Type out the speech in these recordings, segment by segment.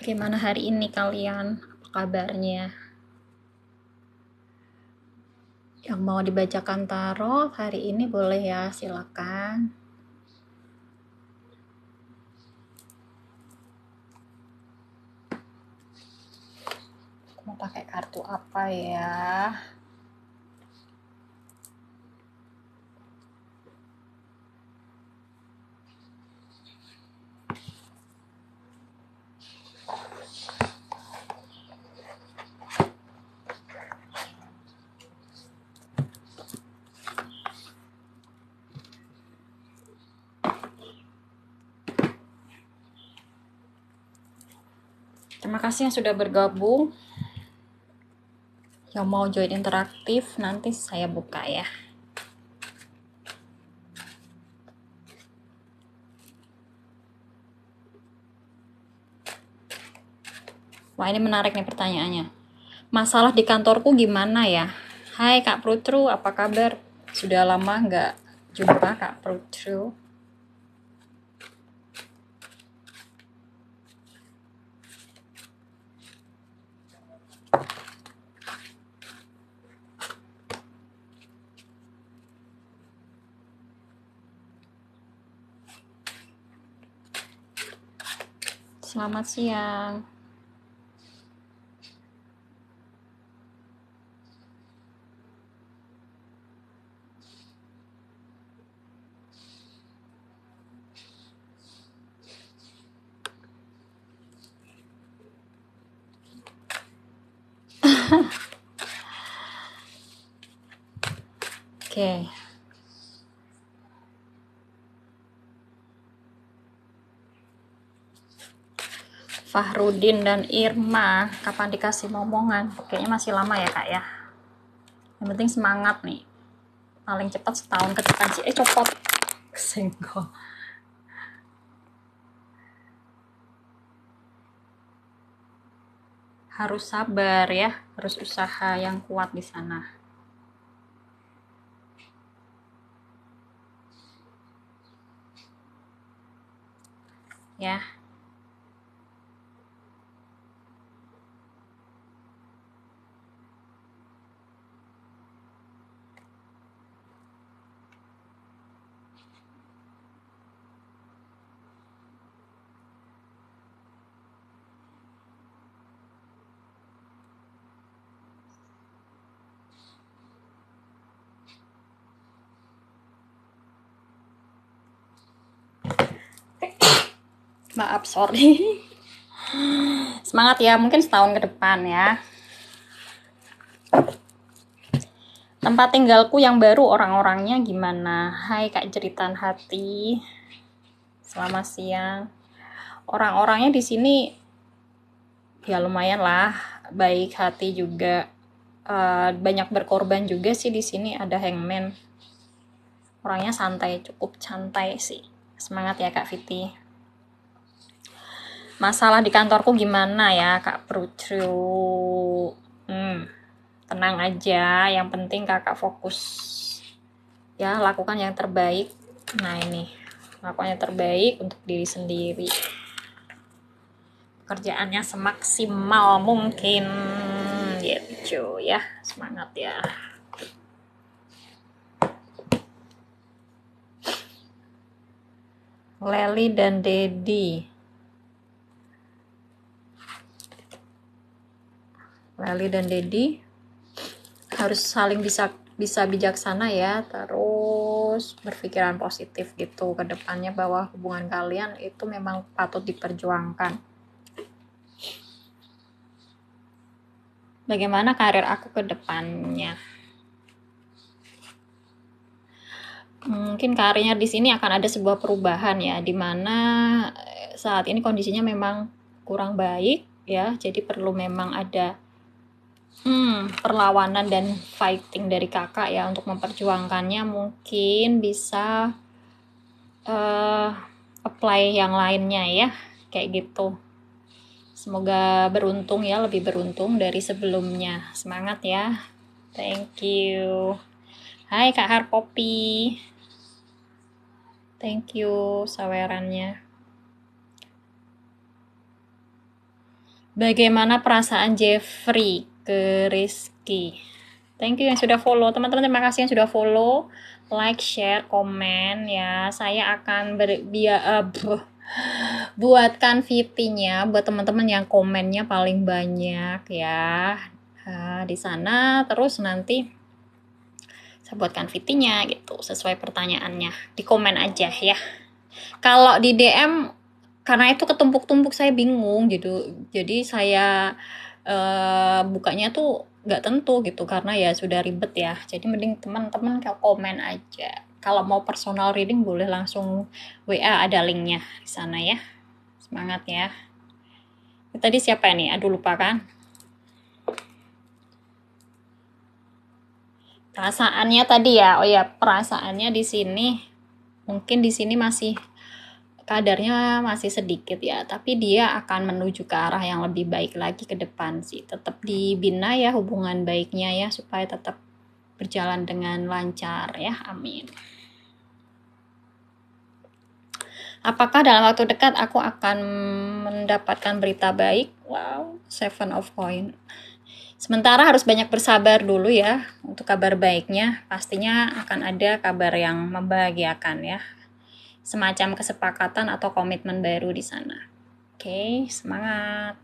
Gimana hari ini kalian? Apa kabarnya? Yang mau dibacakan tarot hari ini boleh ya, silakan. Mau pakai kartu apa ya? Terima kasih yang sudah bergabung. Yang mau join interaktif nanti saya buka ya. Wah, ini menarik nih pertanyaannya. Masalah di kantorku gimana ya? Hai Kak Prutru, apa kabar? Sudah lama nggak jumpa Kak Prutru. Selamat siang. Oke. Fahrudin dan Irma, kapan dikasih momongan? Kayaknya masih lama ya Kak ya. Yang penting semangat nih. Paling cepat setahun ke depan sih. Copot. Kesenggol. Harus sabar ya, harus usaha yang kuat di sana. Ya. Maaf, sorry. Semangat ya, mungkin setahun ke depan ya. Tempat tinggalku yang baru, orang-orangnya gimana? Hai Kak Jeritan Hati. Selamat siang. Orang-orangnya di sini ya lumayan lah, baik hati juga. Banyak berkorban juga sih di sini. Ada hangman. Orangnya santai, cukup santai sih. Semangat ya Kak Fiti. Masalah di kantorku gimana ya Kak Prutru? Tenang aja, yang penting kakak fokus ya, lakukan yang terbaik. Nah ini, lakukan yang terbaik untuk diri sendiri, kerjaannya semaksimal mungkin gitu ya. Semangat ya. Leli dan Dedi. Leli dan Dedi harus saling bisa bijaksana ya, terus berpikiran positif gitu ke depannya, bahwa hubungan kalian itu memang patut diperjuangkan. Bagaimana karir aku ke depannya? Mungkin karirnya di sini akan ada sebuah perubahan ya, dimana saat ini kondisinya memang kurang baik ya, jadi perlu memang ada perlawanan dan fighting dari kakak ya untuk memperjuangkannya. Mungkin bisa apply yang lainnya ya, kayak gitu. Semoga beruntung ya, lebih beruntung dari sebelumnya. Semangat ya. Thank you. Hai Kak Harpopi. Thank you sawerannya. Bagaimana perasaan Jeffrey ke Rizky? Thank you yang sudah follow. Teman-teman terima kasih yang sudah follow, like, share, komen ya. Saya akan buatkan VT-nya buat teman-teman yang komennya paling banyak ya. Di sana terus nanti saya buatkan VT-nya gitu sesuai pertanyaannya. Di komen aja ya. Kalau di DM karena itu ketumpuk-tumpuk saya bingung gitu. Jadi saya bukanya tuh nggak tentu gitu karena ya sudah ribet ya. Jadi mending teman-teman komen aja. Kalau mau personal reading boleh langsung WA, ada linknya di sana ya. Semangat ya. Tadi siapa nih? Aduh lupa kan. Perasaannya tadi ya. Oh ya, perasaannya di sini mungkin di sini masih kadarnya masih sedikit ya, tapi dia akan menuju ke arah yang lebih baik lagi ke depan sih. Tetap dibina ya hubungan baiknya ya, supaya tetap berjalan dengan lancar ya, amin. Apakah dalam waktu dekat aku akan mendapatkan berita baik? Wow, 7 of coin. Sementara harus banyak bersabar dulu ya untuk kabar baiknya. Pastinya akan ada kabar yang membahagiakan ya. Semacam kesepakatan atau komitmen baru di sana. Oke, semangat.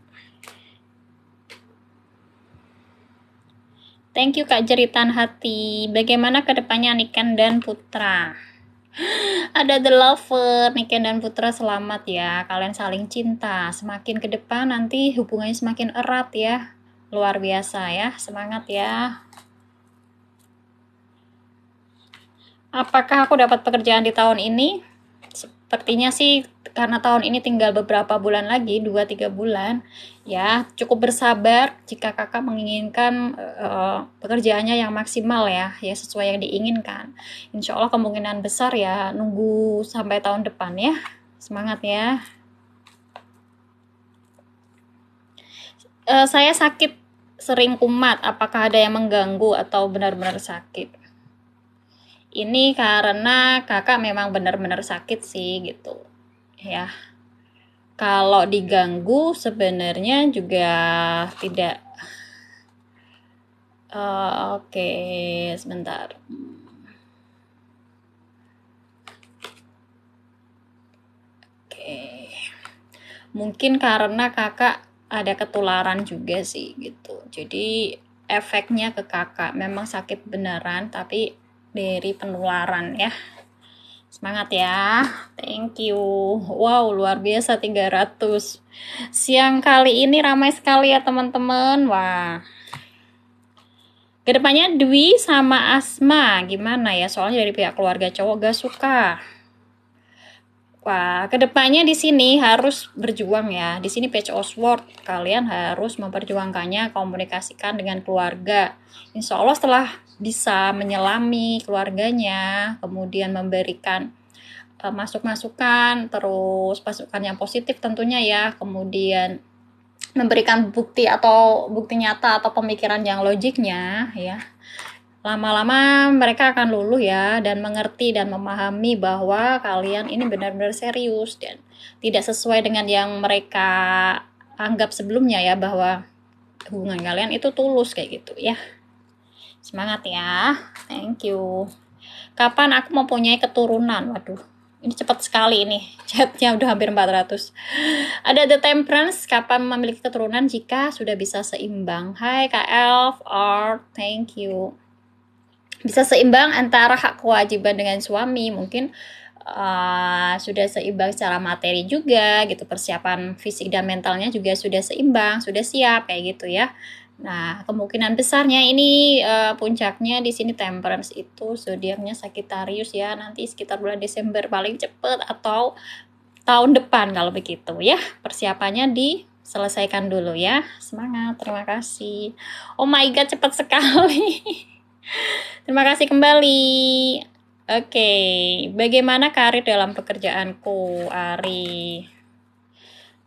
Thank you Kak Jeritan Hati. Bagaimana kedepannya Niken dan Putra? Ada The Lover, Niken dan Putra selamat ya. Kalian saling cinta. Semakin ke depan nanti hubungannya semakin erat ya. Luar biasa ya. Semangat ya. Apakah aku dapat pekerjaan di tahun ini? Sepertinya sih karena tahun ini tinggal beberapa bulan lagi, 2-3 bulan ya, cukup bersabar jika kakak menginginkan pekerjaannya yang maksimal ya sesuai yang diinginkan. Insya Allah kemungkinan besar ya nunggu sampai tahun depan ya. Semangat ya. Saya sakit, sering kumat, apakah ada yang mengganggu atau benar-benar sakit? Ini karena kakak memang benar-benar sakit sih gitu ya. Kalau diganggu sebenarnya juga tidak. Oke, sebentar. Oke. Mungkin karena kakak ada ketularan juga sih gitu. Jadi efeknya ke kakak memang sakit beneran tapi dari penularan ya. Semangat ya. Thank you. Wow, luar biasa 300. Siang kali ini ramai sekali ya teman-teman. Wah. Kedepannya Dwi sama Asma gimana ya? Soalnya dari pihak keluarga cowok gak suka. Wah, kedepannya di sini harus berjuang ya. Di sini Page of Swords, kalian harus memperjuangkannya, komunikasikan dengan keluarga. Insya Allah setelah bisa menyelami keluarganya, kemudian memberikan masukan, terus masukan yang positif tentunya ya, kemudian memberikan bukti nyata atau pemikiran yang logiknya ya. Lama-lama mereka akan luluh ya dan mengerti dan memahami bahwa kalian ini benar-benar serius dan tidak sesuai dengan yang mereka anggap sebelumnya ya, bahwa hubungan kalian itu tulus kayak gitu ya. Semangat ya. Thank you. Kapan aku mempunyai keturunan? Waduh, ini cepat sekali ini. Chatnya udah hampir 400. Ada The Temperance, kapan memiliki keturunan jika sudah bisa seimbang. Hai Kak Elf, Art, thank you. Bisa seimbang antara hak kewajiban dengan suami, mungkin sudah seimbang secara materi juga gitu, persiapan fisik dan mentalnya juga sudah seimbang, sudah siap kayak gitu ya. Nah, kemungkinan besarnya ini puncaknya di sini Temperance itu zodiaknya Sagittarius ya, nanti sekitar bulan Desember paling cepet atau tahun depan kalau begitu ya. Persiapannya diselesaikan dulu ya. Semangat, terima kasih. Oh my god, cepat sekali. Terima kasih kembali. Oke, bagaimana karir dalam pekerjaanku, Ari?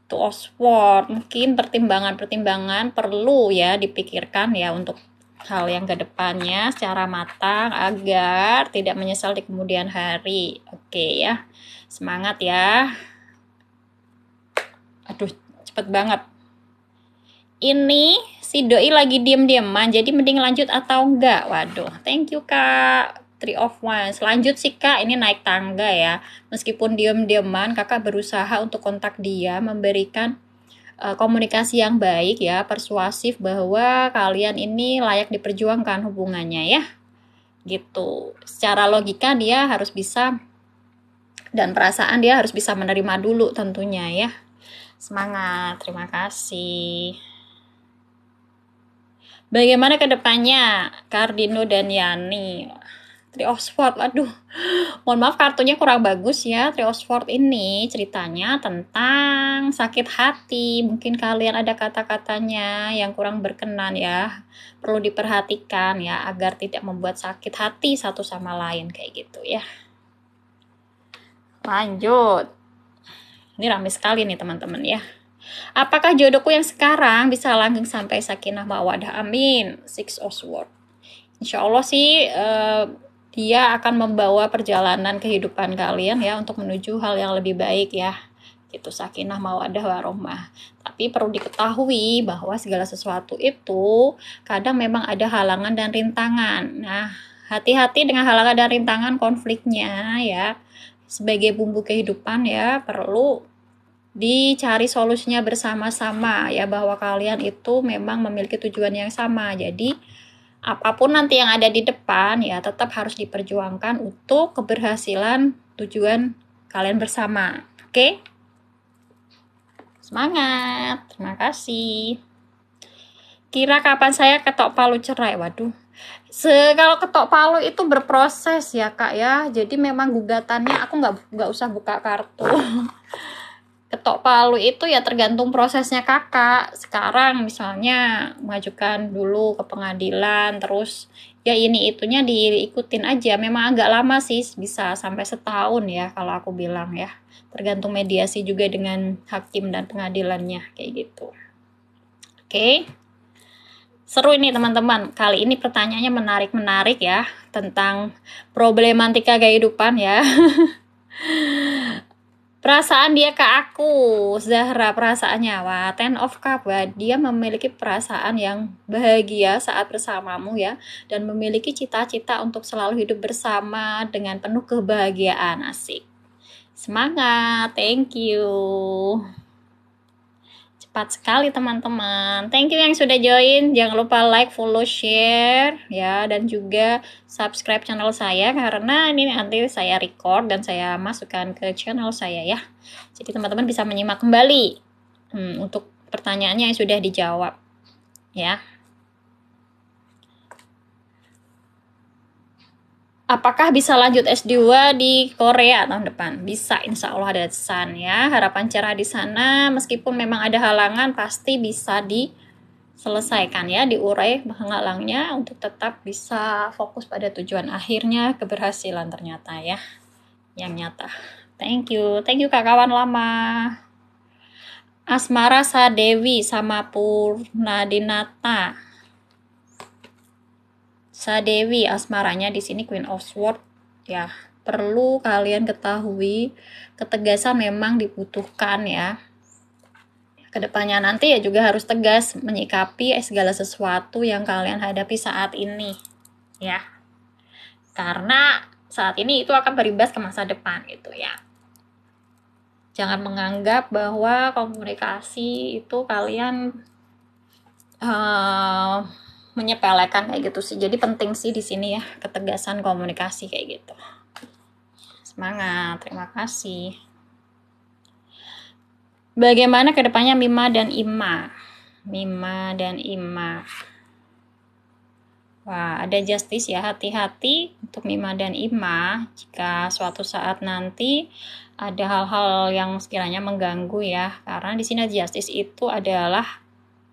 Two of Swords, mungkin pertimbangan-pertimbangan perlu ya dipikirkan ya untuk hal yang kedepannya secara matang agar tidak menyesal di kemudian hari. Oke ya, semangat ya. Aduh, cepet banget. Ini si doi lagi diem-dieman, jadi mending lanjut atau enggak? Waduh, thank you kak. Three of Wands. Lanjut sih kak, ini naik tangga ya. Meskipun diem-dieman, kakak berusaha untuk kontak dia, memberikan komunikasi yang baik ya, persuasif bahwa kalian ini layak diperjuangkan hubungannya ya. Gitu. Secara logika dia harus bisa, dan perasaan dia harus bisa menerima dulu tentunya ya. Semangat, terima kasih. Bagaimana ke depannya Cardino dan Yani? Three of Swords, aduh, mohon maaf kartunya kurang bagus ya. Three of Swords ini ceritanya tentang sakit hati. Mungkin kalian ada kata-katanya yang kurang berkenan ya. Perlu diperhatikan ya, agar tidak membuat sakit hati satu sama lain kayak gitu ya. Lanjut. Ini ramai sekali nih teman-teman ya. Apakah jodohku yang sekarang bisa langgeng sampai sakinah mawaddah? Amin. Six of Swords. Insya Allah sih dia akan membawa perjalanan kehidupan kalian ya untuk menuju hal yang lebih baik ya. Gitu, sakinah mawaddah warohmah. Tapi perlu diketahui bahwa segala sesuatu itu kadang memang ada halangan dan rintangan. Nah, hati-hati dengan halangan dan rintangan konfliknya ya. Sebagai bumbu kehidupan ya, perlu dicari solusinya bersama-sama ya, bahwa kalian itu memang memiliki tujuan yang sama. Jadi apapun nanti yang ada di depan ya tetap harus diperjuangkan untuk keberhasilan tujuan kalian bersama. Oke? Semangat. Terima kasih. Kira kapan saya ketok palu cerai? Waduh. Kalau ketok palu itu berproses ya kak ya. Jadi memang gugatannya aku nggak usah buka kartu. Ketok palu itu ya tergantung prosesnya kakak. Sekarang misalnya mengajukan dulu ke pengadilan, terus ya ini itunya diikutin aja. Memang agak lama sih, bisa sampai setahun ya kalau aku bilang ya. Tergantung mediasi juga dengan hakim dan pengadilannya kayak gitu. Oke. Seru ini teman-teman. Kali ini pertanyaannya menarik-menarik ya, tentang problematika kehidupan ya. Perasaan dia ke aku, Zahra, perasaannya, wah, Ten of Cup, wah, dia memiliki perasaan yang bahagia saat bersamamu ya, dan memiliki cita-cita untuk selalu hidup bersama dengan penuh kebahagiaan. Asik. Semangat, thank you. Cepat sekali teman-teman. Thank you yang sudah join. Jangan lupa like, follow, share ya, dan juga subscribe channel saya karena ini nanti saya record dan saya masukkan ke channel saya ya. Jadi teman-teman bisa menyimak kembali untuk pertanyaannya yang sudah dijawab ya. Apakah bisa lanjut S2 di Korea tahun depan? Bisa, insya Allah ada Sun ya. Harapan cerah di sana, meskipun memang ada halangan, pasti bisa diselesaikan ya, diurai penghalangnya untuk tetap bisa fokus pada tujuan akhirnya, keberhasilan ternyata ya, yang nyata. Thank you kak kawan lama. Asmara Sadewi sama Purnadinata. Sadewi, asmaranya di sini Queen of Swords ya. Perlu kalian ketahui, ketegasan memang dibutuhkan ya. Kedepannya nanti ya juga harus tegas menyikapi segala sesuatu yang kalian hadapi saat ini ya. Karena saat ini itu akan berimbas ke masa depan gitu ya. Jangan menganggap bahwa komunikasi itu kalian menyepelekan kayak gitu sih. Jadi penting sih di sini ya, ketegasan komunikasi kayak gitu. Semangat, terima kasih. Bagaimana kedepannya Mima dan Ima? Mima dan Ima. Wah, ada justice ya, hati-hati untuk Mima dan Ima jika suatu saat nanti ada hal-hal yang sekiranya mengganggu ya. Karena di sini justice itu adalah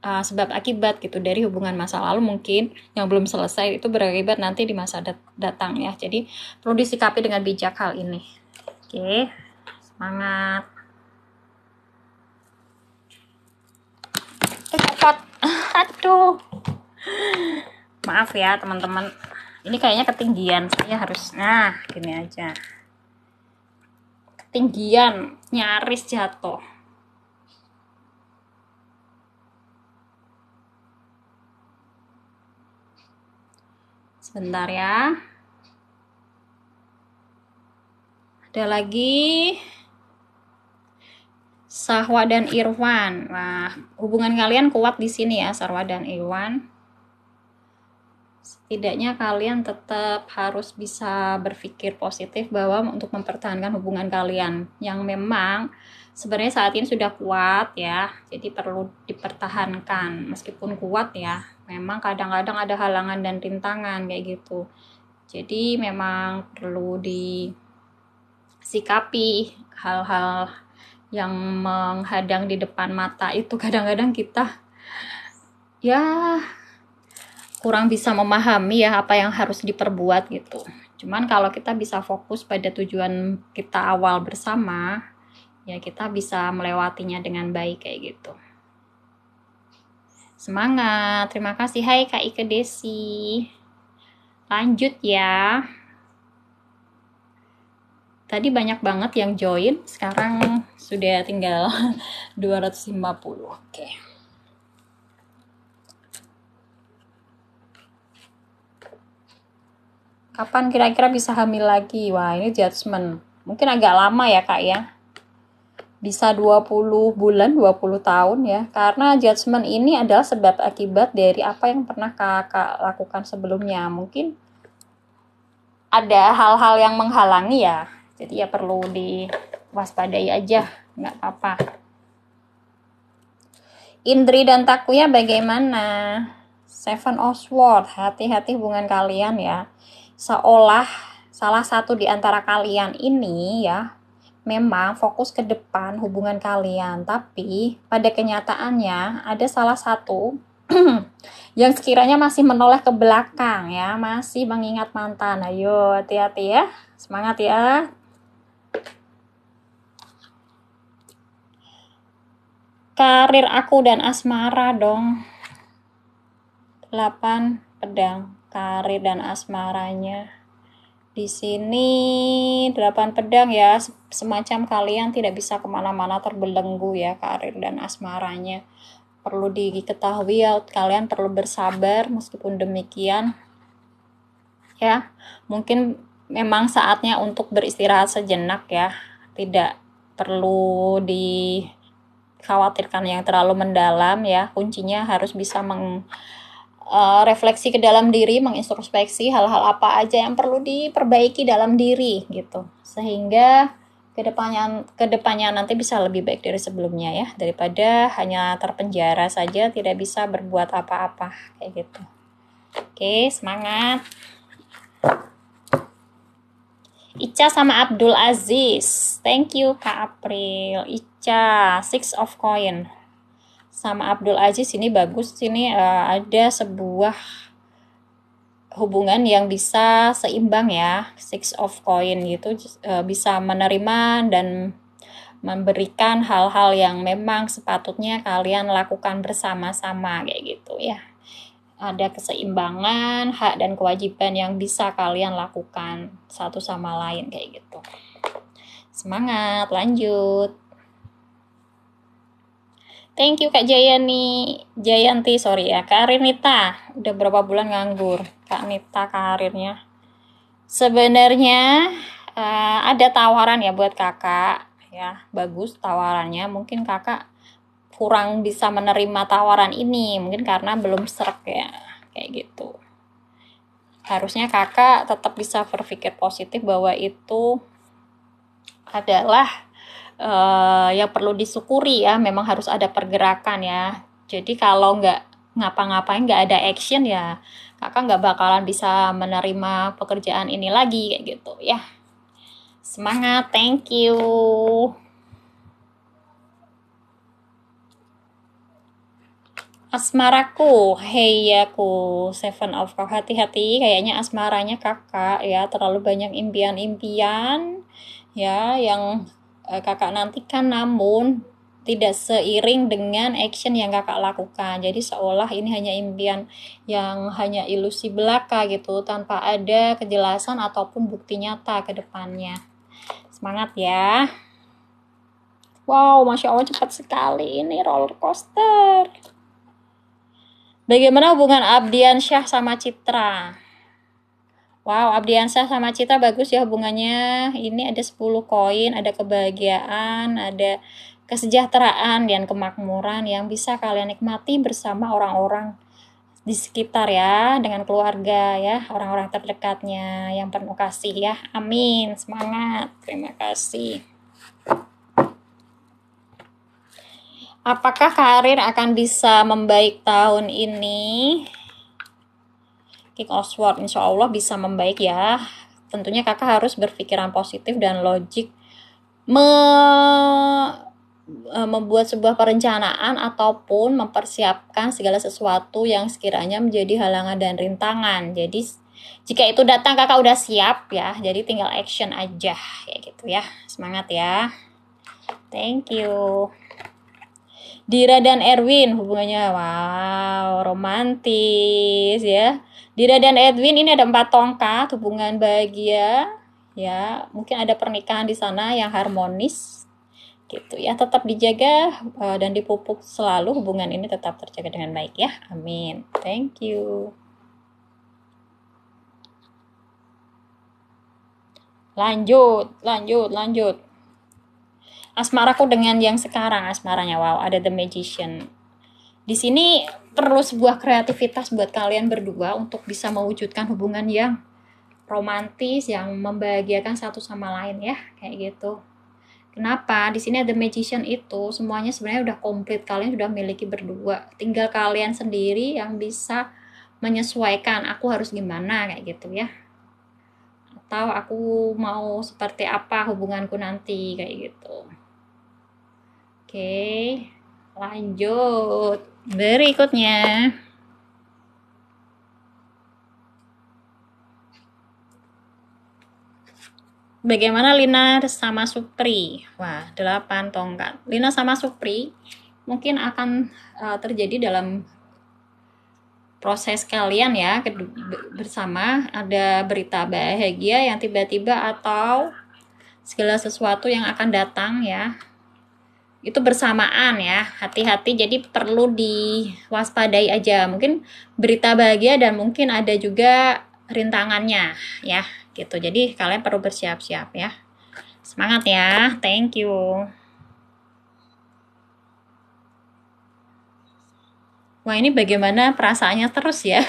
sebab akibat gitu dari hubungan masa lalu mungkin yang belum selesai, itu berakibat nanti di masa datang ya. Jadi perlu disikapi dengan bijak hal ini. Oke, semangat. Copot. Aduh. Maaf ya teman-teman. Ini kayaknya ketinggian, saya harus gini aja. Ketinggian, nyaris jatuh. Sebentar ya. Ada lagi Sahwa dan Irwan. Nah, hubungan kalian kuat di sini ya, Sahwa dan Irwan. Setidaknya kalian tetap harus bisa berpikir positif bahwa untuk mempertahankan hubungan kalian yang memang sebenarnya saat ini sudah kuat ya, jadi perlu dipertahankan meskipun kuat ya. Memang kadang-kadang ada halangan dan rintangan kayak gitu. Jadi memang perlu disikapi hal-hal yang menghadang di depan mata itu. Kadang-kadang kita ya kurang bisa memahami ya apa yang harus diperbuat gitu. Cuman kalau kita bisa fokus pada tujuan kita awal bersama, ya kita bisa melewatinya dengan baik kayak gitu. Semangat, terima kasih. Hai Kak Ike Desi. Lanjut ya. Tadi banyak banget yang join, sekarang sudah tinggal 250. Oke. Kapan kira-kira bisa hamil lagi? Wah, ini judgement. Mungkin agak lama ya, Kak ya. Bisa 20 bulan, 20 tahun ya. Karena judgement ini adalah sebab akibat dari apa yang pernah Kakak lakukan sebelumnya. Mungkin ada hal-hal yang menghalangi ya. Jadi ya perlu diwaspadai aja, nggak apa-apa. Indri dan Takuya bagaimana? Seven of Swords, hati-hati hubungan kalian ya. Seolah salah satu di antara kalian ini ya memang fokus ke depan hubungan kalian, tapi pada kenyataannya ada salah satu yang sekiranya masih menoleh ke belakang ya, masih mengingat mantan. Ayo hati-hati ya, semangat ya. Karir aku dan asmara dong. 8 pedang, karir dan asmaranya. Di sini 8 pedang ya, semacam kalian tidak bisa kemana-mana terbelenggu ya, karir dan asmaranya. Perlu diketahui ya, kalian perlu bersabar. Meskipun demikian ya, mungkin memang saatnya untuk beristirahat sejenak ya, tidak perlu dikhawatirkan yang terlalu mendalam ya. Kuncinya harus bisa refleksi ke dalam diri, mengintrospeksi hal-hal apa aja yang perlu diperbaiki dalam diri gitu, sehingga kedepannya nanti bisa lebih baik dari sebelumnya ya, daripada hanya terpenjara saja tidak bisa berbuat apa-apa kayak gitu. Oke, semangat. Ica sama Abdul Aziz, thank you Kak April. Ica 6 of coin sama Abdul Aziz ini bagus. Sini ada sebuah hubungan yang bisa seimbang ya, 6 of coin gitu, bisa menerima dan memberikan hal-hal yang memang sepatutnya kalian lakukan bersama-sama kayak gitu ya. Ada keseimbangan hak dan kewajiban yang bisa kalian lakukan satu sama lain kayak gitu. Semangat, lanjut. Thank you Kak Jayanti, sorry ya. Kak Nita, udah berapa bulan nganggur? Kak Nita karirnya. Sebenarnya ada tawaran ya buat kakak ya, bagus tawarannya. Mungkin kakak kurang bisa menerima tawaran ini, mungkin karena belum serak ya, kayak gitu. Harusnya kakak tetap bisa berpikir positif bahwa itu adalah yang perlu disyukuri ya. Memang harus ada pergerakan ya. Jadi kalau nggak ngapa-ngapain, nggak ada action ya, kakak nggak bakalan bisa menerima pekerjaan ini lagi kayak gitu ya. Semangat, thank you. Asmaraku, hey aku 7 of Cups, hati-hati kayaknya asmaranya kakak ya, terlalu banyak impian-impian ya yang kakak nantikan, namun tidak seiring dengan action yang kakak lakukan. Jadi seolah ini hanya impian yang hanya ilusi belaka gitu, tanpa ada kejelasan ataupun bukti nyata ke depannya. Semangat ya. Wow, Masya Allah cepat sekali ini roller coaster. Bagaimana hubungan Abdian Syah sama Citra? Wow, Abdiansyah sama Citra bagus ya hubungannya. Ini ada 10 koin, ada kebahagiaan, ada kesejahteraan dan kemakmuran yang bisa kalian nikmati bersama orang-orang di sekitar ya, dengan keluarga ya, orang-orang terdekatnya yang penuh kasih ya. Amin. Semangat. Terima kasih. Apakah karir akan bisa membaik tahun ini? King of Swords, insya Allah bisa membaik ya. Tentunya kakak harus berpikiran positif dan logik membuat sebuah perencanaan ataupun mempersiapkan segala sesuatu yang sekiranya menjadi halangan dan rintangan. Jadi jika itu datang kakak udah siap ya, jadi tinggal action aja kayak gitu ya. Semangat ya. Thank you. Dira dan Erwin hubungannya wow romantis ya. Dira dan Edwin ini ada 4 tongkat, hubungan bahagia ya, mungkin ada pernikahan di sana yang harmonis gitu ya, tetap dijaga dan dipupuk selalu hubungan ini tetap terjaga dengan baik ya. Amin. Thank you. Lanjut. Asmaraku dengan yang sekarang, asmaranya wow, ada The Magician. Di sini perlu sebuah kreativitas buat kalian berdua untuk bisa mewujudkan hubungan yang romantis, yang membahagiakan satu sama lain ya, kayak gitu. Kenapa? Di sini ada Magician itu semuanya sebenarnya udah komplit, kalian sudah miliki berdua. Tinggal kalian sendiri yang bisa menyesuaikan aku harus gimana kayak gitu ya. Atau aku mau seperti apa hubunganku nanti kayak gitu. Oke, lanjut. Berikutnya. Bagaimana Lina sama Supri? Wah, 8 tongkat. Lina sama Supri mungkin akan terjadi dalam proses kalian ya bersama, ada berita bahagia yang tiba-tiba atau segala sesuatu yang akan datang ya. Itu bersamaan ya, hati-hati, jadi perlu diwaspadai aja. Mungkin berita bahagia dan mungkin ada juga rintangannya ya, gitu. Jadi kalian perlu bersiap-siap ya. Semangat ya, thank you. Wah, ini bagaimana perasaannya terus ya.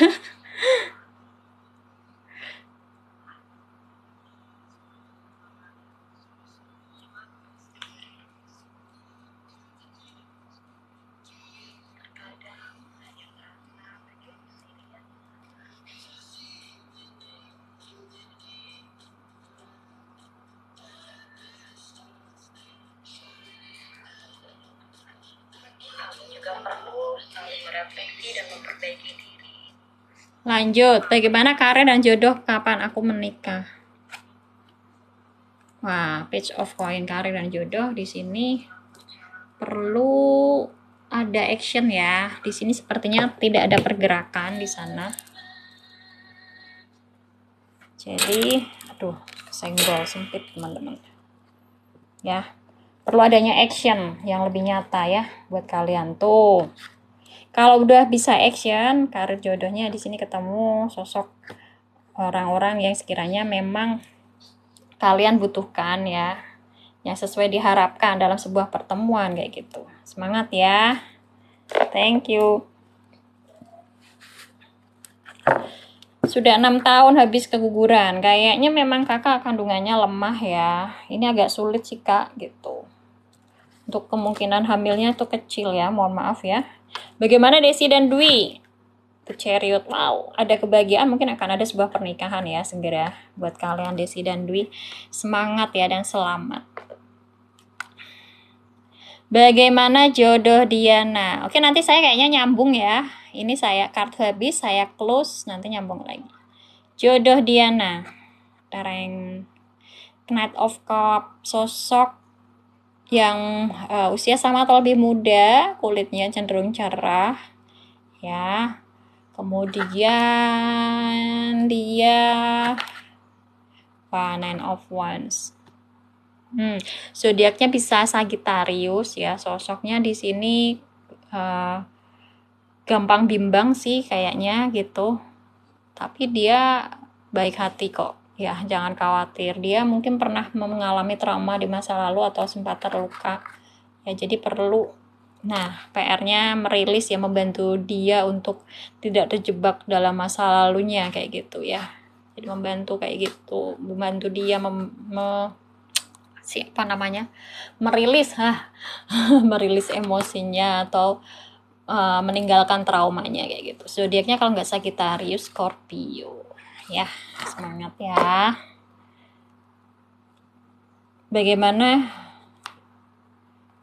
Lanjut, bagaimana karir dan jodoh, kapan aku menikah? Wah, page of coin, karir dan jodoh di sini perlu ada action ya. Di sini sepertinya tidak ada pergerakan di sana. Jadi, aduh, senggol sempit teman-teman. Ya, perlu adanya action yang lebih nyata ya buat kalian tuh. Kalau udah bisa action, karir jodohnya di sini ketemu sosok orang-orang yang sekiranya memang kalian butuhkan ya, yang sesuai diharapkan dalam sebuah pertemuan kayak gitu. Semangat ya. Thank you. Sudah 6 tahun habis keguguran. Kayaknya memang kakak kandungannya lemah ya. Ini agak sulit sih kak gitu. Untuk kemungkinan hamilnya itu kecil ya. Mohon maaf ya. Bagaimana Desi dan Dwi? The Chariot. Wow, ada kebahagiaan, mungkin akan ada sebuah pernikahan ya segera buat kalian Desi dan Dwi. Semangat ya dan selamat. Bagaimana jodoh Diana? Oke, nanti saya kayaknya nyambung ya. Ini saya kartu habis, saya close, nanti nyambung lagi. Jodoh Diana. Tereng Knight of Cup, sosok yang usia sama atau lebih muda, kulitnya cenderung cerah ya. Kemudian dia Nine of Wands. Zodiaknya bisa Sagittarius ya. Sosoknya di sini gampang bimbang sih kayaknya gitu. Tapi dia baik hati kok. Ya, jangan khawatir. Dia mungkin pernah mengalami trauma di masa lalu atau sempat terluka. Ya, jadi perlu, nah, PR-nya merilis ya, membantu dia untuk tidak terjebak dalam masa lalunya kayak gitu ya. Jadi membantu kayak gitu, membantu dia merilis merilis emosinya atau meninggalkan traumanya kayak gitu. Zodiaknya kalau nggak Sagittarius, Scorpio. Ya, semangat ya. Bagaimana?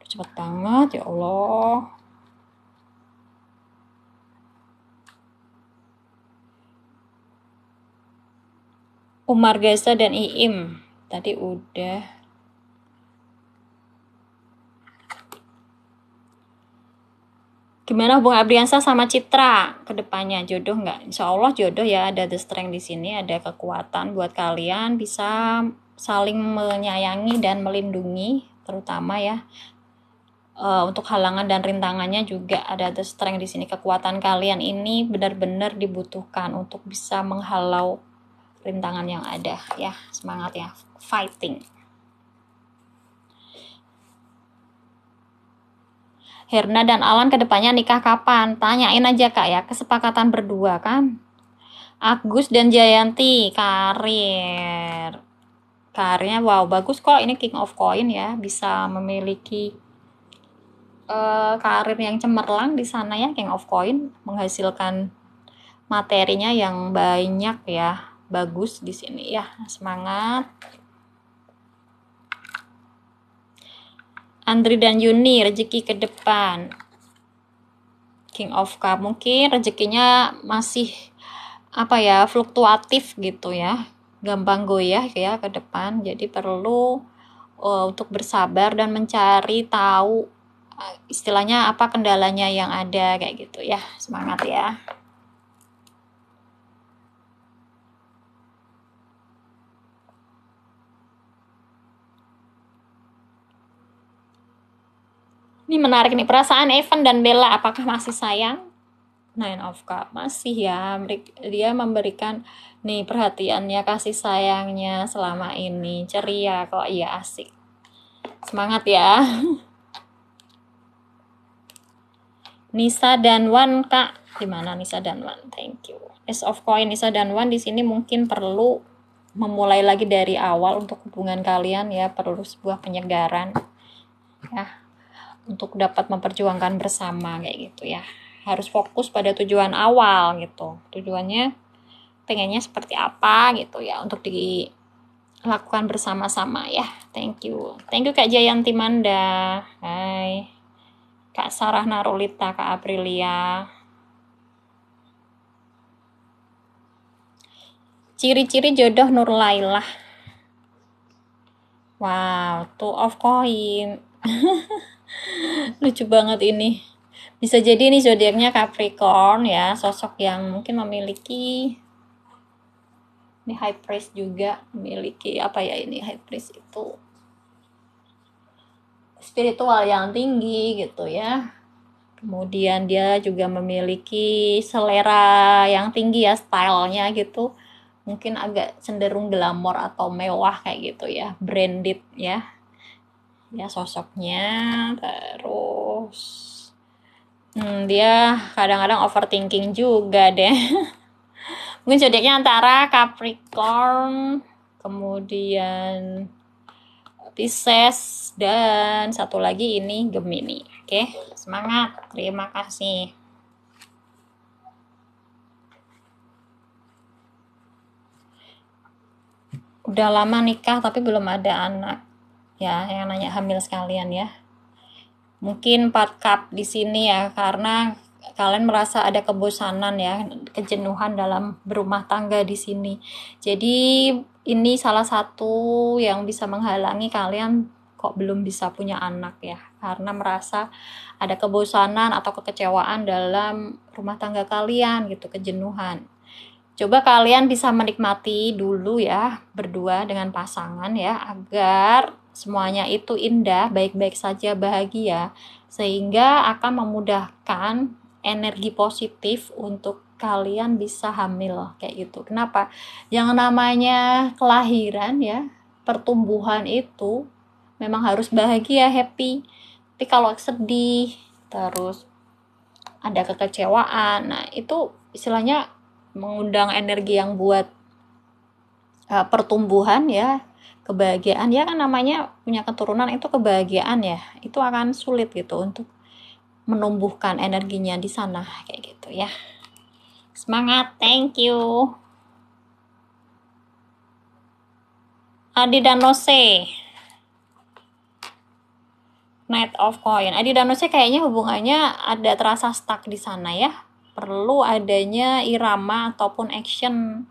Cepet banget ya Allah. Umar Gaza dan Iim tadi udah. Gimana hubungan Abriansa sama Citra ke depannya? Jodoh nggak? Insya Allah jodoh ya, ada the strength di sini, ada kekuatan buat kalian bisa saling menyayangi dan melindungi, terutama ya untuk halangan dan rintangannya juga ada the strength di sini. Kekuatan kalian ini benar-benar dibutuhkan untuk bisa menghalau rintangan yang ada ya. Semangat ya, fighting. Herna dan Alan kedepannya nikah kapan? Tanyain aja kak ya, kesepakatan berdua kan. Agus dan Jayanti, karirnya wow bagus kok, ini King of Coin ya, bisa memiliki karir yang cemerlang di sana ya. King of Coin menghasilkan materinya yang banyak ya, bagus di sini ya, semangat. Andri dan Yuni, rezeki ke depan. King of Cup, mungkin rezekinya masih fluktuatif gitu ya, gampang goyah ya ke depan. Jadi perlu untuk bersabar dan mencari tahu istilahnya apa kendalanya yang ada kayak gitu ya. Semangat ya. Ini menarik nih, perasaan Evan dan Bella apakah masih sayang? Nine of Cups masih ya, dia memberikan nih perhatiannya, kasih sayangnya selama ini, ceria kok, iya asik, semangat ya. Nisa dan Wan kak, gimana Nisa dan Wan? Thank you. Ace of Coin, Nisa dan Wan di sini mungkin perlu memulai lagi dari awal untuk hubungan kalian ya, perlu sebuah penyegaran ya untuk dapat memperjuangkan bersama kayak gitu ya. Harus fokus pada tujuan awal gitu, tujuannya pengennya seperti apa gitu ya, untuk dilakukan bersama-sama ya. Thank you Kak Jayanti Manda, hai Kak Sarah Narulita, Kak Aprilia. Ciri-ciri jodoh Nur Lailah, wow, Two of Coin. Lucu banget ini. Bisa jadi ini zodiaknya Capricorn ya, sosok yang mungkin memiliki ini High Priest juga, memiliki High Priest itu spiritual yang tinggi gitu ya. Kemudian dia juga memiliki selera yang tinggi ya, stylenya gitu. Mungkin agak cenderung glamor atau mewah kayak gitu ya, branded ya. Ya sosoknya, terus dia kadang-kadang overthinking juga deh. Mungkin zodiaknya antara Capricorn, kemudian Pisces, dan satu lagi ini Gemini. Oke, semangat. Terima kasih. Udah lama nikah tapi belum ada anak. Ya, yang nanya hamil sekalian ya. Mungkin 4 cup di sini ya, karena kalian merasa ada kebosanan ya, kejenuhan dalam berumah tangga di sini. Jadi ini salah satu yang bisa menghalangi kalian kok belum bisa punya anak ya, karena merasa ada kebosanan atau kekecewaan dalam rumah tangga kalian gitu, kejenuhan. Coba kalian bisa menikmati dulu ya berdua dengan pasangan ya, agar semuanya itu indah, baik-baik saja, bahagia, sehingga akan memudahkan energi positif untuk kalian bisa hamil kayak gitu. Kenapa? Yang namanya kelahiran ya, pertumbuhan itu memang harus bahagia, happy. Tapi kalau sedih, terus ada kekecewaan, nah itu istilahnya mengundang energi yang buat pertumbuhan ya, kebahagiaan ya, kan namanya punya keturunan itu kebahagiaan ya, itu akan sulit gitu untuk menumbuhkan energinya di sana kayak gitu ya. Semangat, thank you. Adi Danose, Knight of Coin. Adi Danose kayaknya hubungannya ada terasa stuck di sana ya. Perlu adanya irama ataupun action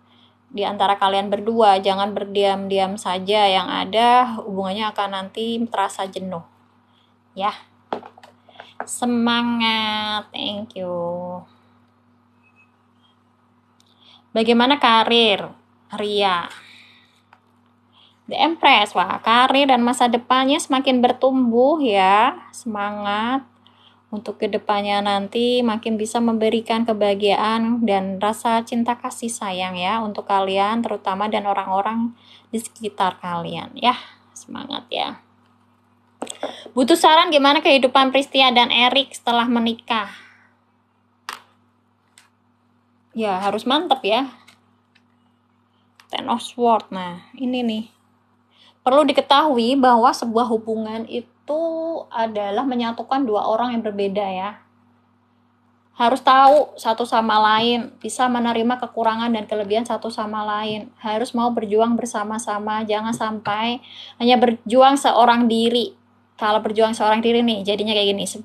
di antara kalian berdua. Jangan berdiam-diam saja, yang ada hubungannya akan nanti terasa jenuh. Ya. Semangat, thank you. Bagaimana karir? Ria. The Empress, wah karir dan masa depannya semakin bertumbuh ya, semangat untuk kedepannya nanti makin bisa memberikan kebahagiaan dan rasa cinta kasih sayang ya untuk kalian terutama dan orang-orang di sekitar kalian ya, semangat ya. Butuh saran gimana kehidupan Pristia dan Erik setelah menikah? Ya harus mantep ya. Ten of Swords, nah ini nih. Perlu diketahui bahwa sebuah hubungan itu adalah menyatukan dua orang yang berbeda ya. Harus tahu satu sama lain, bisa menerima kekurangan dan kelebihan satu sama lain. Harus mau berjuang bersama-sama, jangan sampai hanya berjuang seorang diri. Kalau berjuang seorang diri nih, jadinya kayak gini, 10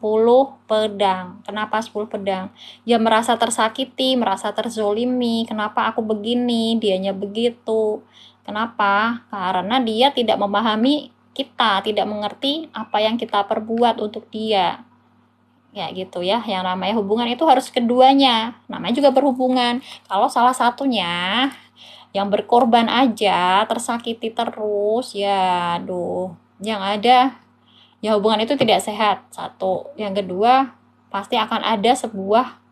pedang. Kenapa 10 pedang? Ya merasa tersakiti, merasa terzolimi, kenapa aku begini, dianya begitu. Kenapa? Karena dia tidak memahami kita, tidak mengerti apa yang kita perbuat untuk dia. Ya gitu ya, yang namanya hubungan itu harus keduanya. Namanya juga berhubungan. Kalau salah satunya yang berkorban aja, tersakiti terus, ya aduh, yang ada ya hubungan itu tidak sehat. Satu. Yang kedua, pasti akan ada sebuah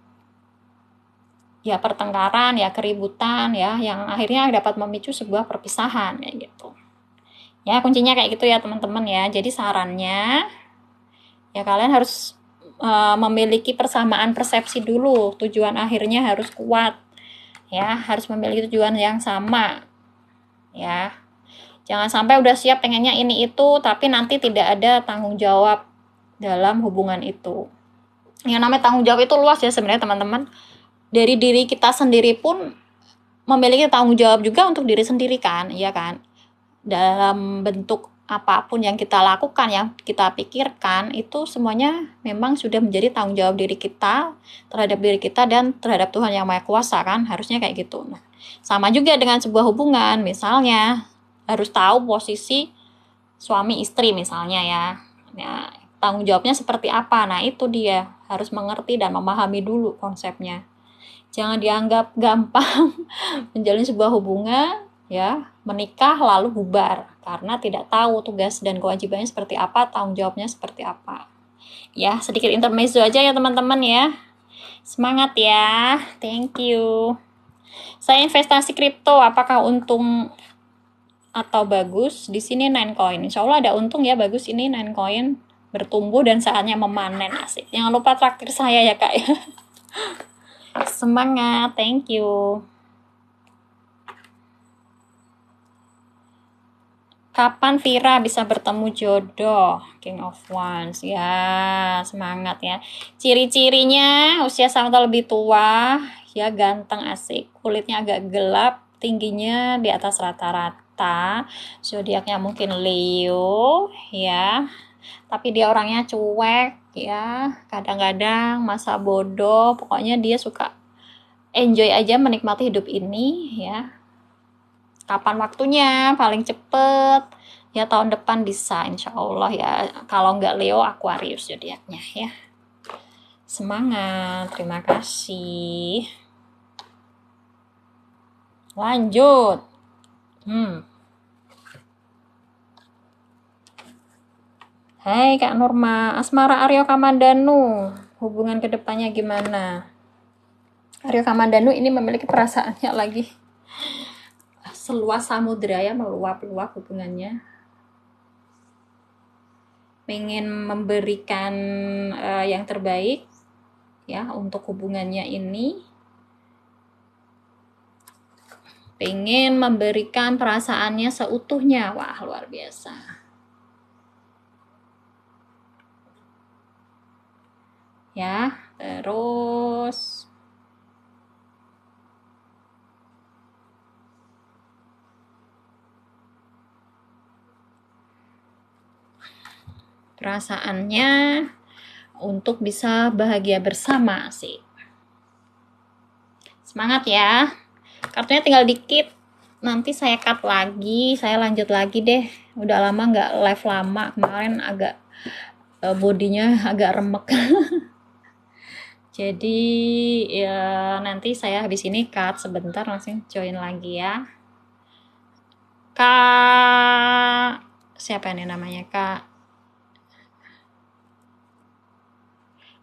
ya pertengkaran, ya keributan ya, yang akhirnya dapat memicu sebuah perpisahan kayak gitu. Ya kuncinya kayak gitu ya teman-teman ya. Jadi sarannya ya kalian harus memiliki persamaan persepsi dulu. Tujuan akhirnya harus kuat ya, harus memiliki tujuan yang sama ya. Jangan sampai udah siap pengennya ini itu tapi nanti tidak ada tanggung jawab dalam hubungan itu. Yang namanya tanggung jawab itu luas ya sebenarnya teman-teman. Dari diri kita sendiri pun memiliki tanggung jawab juga untuk diri sendiri kan, iya kan? Dalam bentuk apapun yang kita lakukan, yang kita pikirkan, itu semuanya memang sudah menjadi tanggung jawab diri kita terhadap diri kita dan terhadap Tuhan Yang Maha Kuasa kan, harusnya kayak gitu. Nah, sama juga dengan sebuah hubungan, misalnya harus tahu posisi suami istri misalnya ya. Nah, tanggung jawabnya seperti apa? Nah, itu dia harus mengerti dan memahami dulu konsepnya. Jangan dianggap gampang menjalin sebuah hubungan ya, menikah lalu bubar karena tidak tahu tugas dan kewajibannya seperti apa, tanggung jawabnya seperti apa. Ya, sedikit intermezzo aja ya teman-teman ya. Semangat ya. Thank you. Saya investasi kripto, apakah untung atau bagus? Di sini 9 coin. Insya Allah ada untung ya, bagus ini 9 coin bertumbuh dan saatnya memanen, asik. Jangan lupa traktir saya ya Kak ya. Semangat, thank you. Kapan Vira bisa bertemu jodoh? King of Wands ya, semangat ya. Ciri-cirinya usia sama atau lebih tua ya, ganteng, asik, kulitnya agak gelap, tingginya di atas rata-rata, zodiaknya mungkin Leo ya, tapi dia orangnya cuek ya, kadang-kadang masa bodoh, pokoknya dia suka enjoy aja menikmati hidup ini ya. Kapan waktunya? Paling cepet ya tahun depan bisa insya Allah ya. Kalau nggak Leo, Aquarius zodiaknya ya. Semangat, terima kasih. Lanjut. Hai Kak Norma, Asmara Aryo Kamandanu, hubungan kedepannya gimana? Aryo Kamandanu ini memiliki perasaannya lagi seluas samudera ya, meluap-luap hubungannya. Pengen memberikan yang terbaik ya untuk hubungannya ini. Pengen memberikan perasaannya seutuhnya. Wah, luar biasa. Ya, terus perasaannya untuk bisa bahagia bersama sih. Semangat ya. Kartunya tinggal dikit. Nanti saya cut lagi, saya lanjut lagi deh. Udah lama nggak live lama. Kemarin agak bodinya agak remek. Jadi ya nanti saya habis ini cut sebentar, langsung join lagi ya. Kak, siapa ini namanya Kak?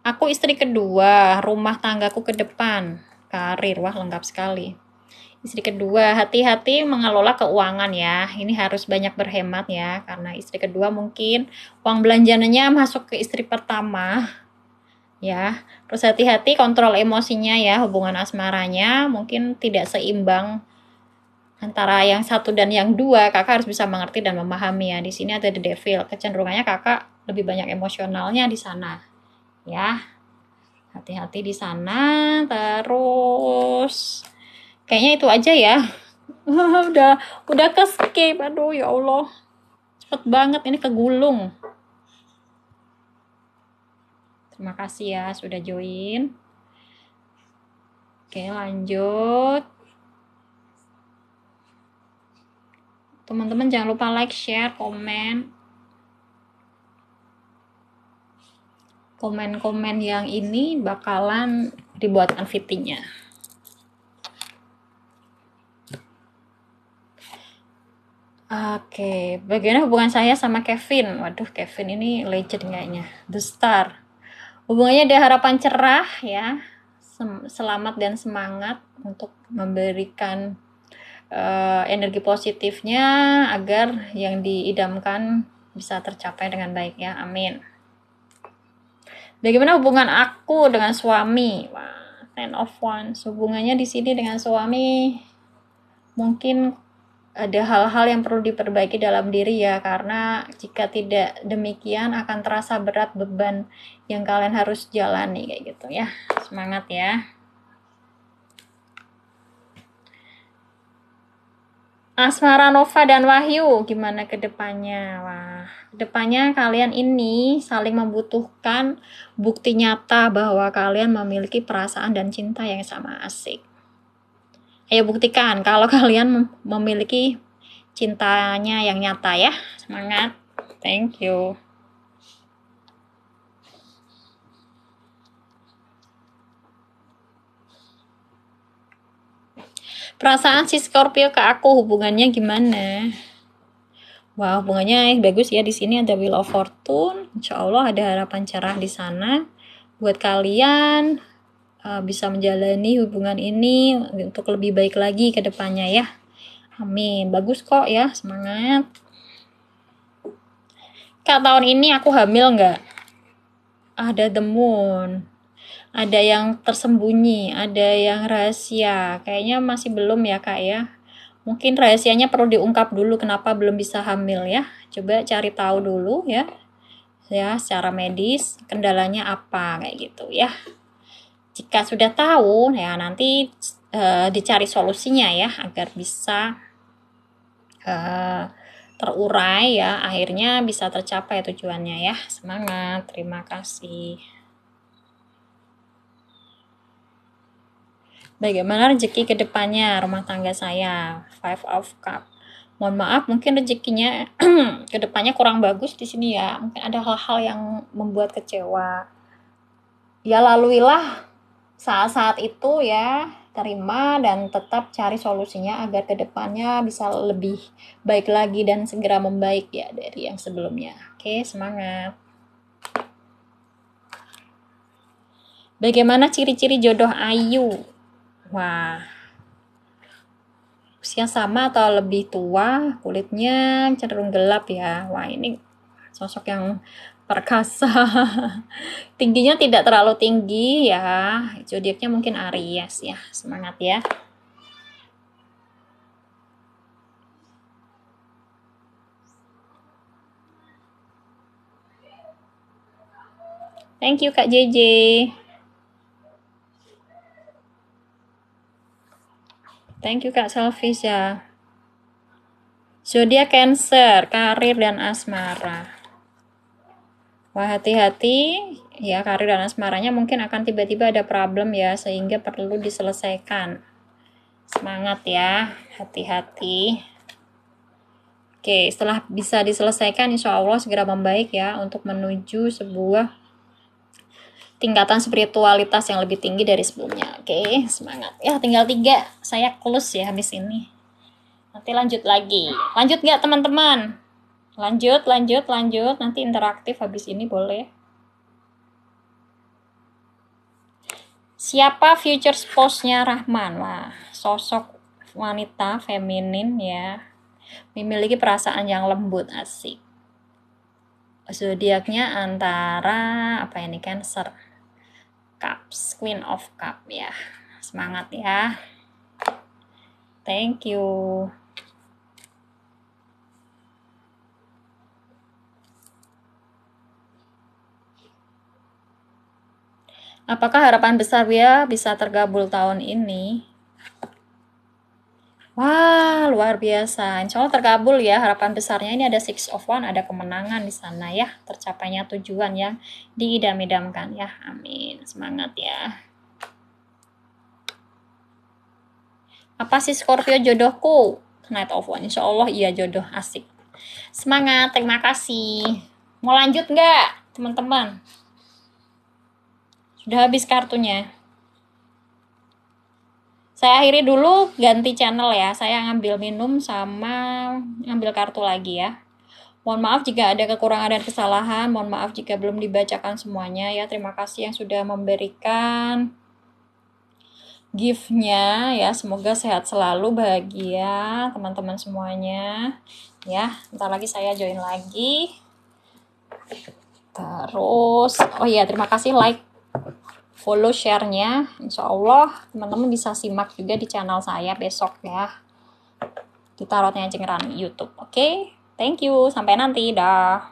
Aku istri kedua, rumah tanggaku ke depan, karir, wah lengkap sekali. Istri kedua, hati-hati mengelola keuangan ya. Ini harus banyak berhemat ya, karena istri kedua mungkin uang belanjanya masuk ke istri pertama. Ya, terus hati-hati kontrol emosinya ya, hubungan asmaranya mungkin tidak seimbang antara yang satu dan yang dua. Kakak harus bisa mengerti dan memahami ya. Di sini ada the devil, kecenderungannya kakak lebih banyak emosionalnya di sana. Ya, hati-hati di sana. Terus kayaknya itu aja ya. udah ke skip. Aduh ya Allah, cepet banget ini kegulung. Terima kasih ya sudah join. Oke, lanjut. Teman-teman jangan lupa like, share, komen. Komen-komen yang ini bakalan dibuatkan fittingnya. Oke, bagaimana hubungan saya sama Kevin? Waduh, Kevin ini legend kayaknya. The Star. Hubungannya ada harapan cerah ya. Selamat dan semangat untuk memberikan energi positifnya agar yang diidamkan bisa tercapai dengan baik ya. Amin. Bagaimana hubungan aku dengan suami? Wah, Ten of Wands. Hubungannya di sini dengan suami mungkin ada hal-hal yang perlu diperbaiki dalam diri ya, karena jika tidak demikian akan terasa berat beban yang kalian harus jalani kayak gitu ya. Semangat ya. Asmara Nova dan Wahyu, gimana ke depannya? Wah, kedepannya kalian ini saling membutuhkan bukti nyata bahwa kalian memiliki perasaan dan cinta yang sama. Asik. Ayo buktikan kalau kalian memiliki cintanya yang nyata ya. Semangat. Thank you. Perasaan si Scorpio ke aku, hubungannya gimana? Wah, hubungannya bagus ya. Di sini ada Wheel of Fortune. Insya Allah ada harapan cerah di sana buat kalian bisa menjalani hubungan ini untuk lebih baik lagi ke depannya ya. Amin. Bagus kok ya, semangat. Kak, tahun ini aku hamil nggak? Ada the moon. Ada yang tersembunyi, ada yang rahasia. Kayaknya masih belum ya Kak ya. Mungkin rahasianya perlu diungkap dulu kenapa belum bisa hamil ya. Coba cari tahu dulu ya. Ya, secara medis kendalanya apa kayak gitu ya. Jika sudah tahu ya nanti dicari solusinya ya agar bisa terurai ya, akhirnya bisa tercapai tujuannya ya. Semangat, terima kasih. Bagaimana rezeki ke depannya rumah tangga saya? Five of Cup. Mohon maaf, mungkin rezekinya ke depannya kurang bagus di sini ya. Mungkin ada hal-hal yang membuat kecewa. Ya laluilah saat-saat itu ya, terima dan tetap cari solusinya agar ke depannya bisa lebih baik lagi dan segera membaik ya dari yang sebelumnya. Oke, semangat. Bagaimana ciri-ciri jodoh Ayu? Wah, usia sama atau lebih tua, kulitnya cenderung gelap ya. Wah, ini sosok yang perkasa. Tingginya tidak terlalu tinggi ya. Zodiaknya mungkin Aries ya. Semangat ya. Thank you Kak JJ. Thank you Kak Selfish ya. Zodiak Cancer, karir dan asmara. Wah, hati-hati ya, karir dan asmaranya mungkin akan tiba-tiba ada problem ya, sehingga perlu diselesaikan. Semangat ya, hati-hati. Oke, setelah bisa diselesaikan insya Allah segera membaik ya, untuk menuju sebuah tingkatan spiritualitas yang lebih tinggi dari sebelumnya. Oke, semangat. Ya, tinggal 3. Saya close ya habis ini. Nanti lanjut lagi. Lanjut nggak teman-teman? Lanjut. Nanti interaktif habis ini boleh. Siapa future spouse-nya Rahman? Wah, sosok wanita feminin ya. Memiliki perasaan yang lembut, asik. Zodiaknya antara apa ini, Cancer. Cups, Queen of Cup ya. Semangat ya. Thank you. Apakah harapan besar ya bisa tergabul tahun ini? Wah, luar biasa. Insya Allah terkabul ya harapan besarnya. Ini ada 6 of One, ada kemenangan di sana ya. Tercapainya tujuan yang diidam-idamkan ya. Amin. Semangat ya. Apa sih Scorpio jodohku? Knight of One. Insya Allah iya jodoh, asik. Semangat, terima kasih. Mau lanjut nggak teman-teman? Sudah habis kartunya. Saya akhiri dulu, ganti channel ya. Saya ngambil minum sama ngambil kartu lagi ya. Mohon maaf jika ada kekurangan dan kesalahan. Mohon maaf jika belum dibacakan semuanya ya. Terima kasih yang sudah memberikan gift-nya ya. Semoga sehat selalu, bahagia teman-teman semuanya. Ya, bentar lagi saya join lagi. Terus, oh iya, terima kasih like, follow, share-nya. Insya Allah teman-teman bisa simak juga di channel saya besok ya. Di Tarotnya Cing Rani YouTube. Oke? Thank you. Sampai nanti. Dah.